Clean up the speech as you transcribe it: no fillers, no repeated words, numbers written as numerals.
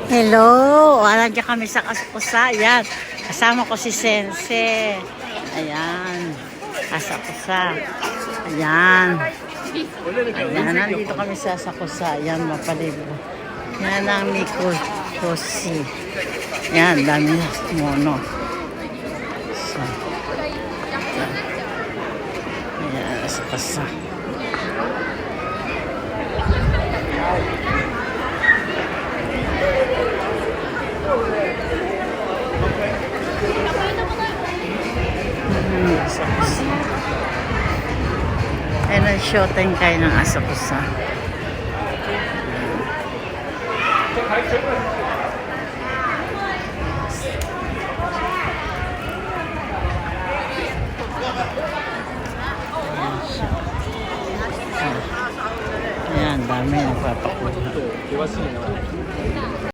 Hello! Nandiyan kami sa Asakusa. Ayan. Kasama ko si Sense. Ayan. Asakusa. Ayan. Ayan. Nandito kami sa Asakusa. Ayan, mapalibo. Yan ang Mikoshi. Ayan, dami mono. So, ayan, Asakusa. Ayan ang showtime kayo ng Asakusa.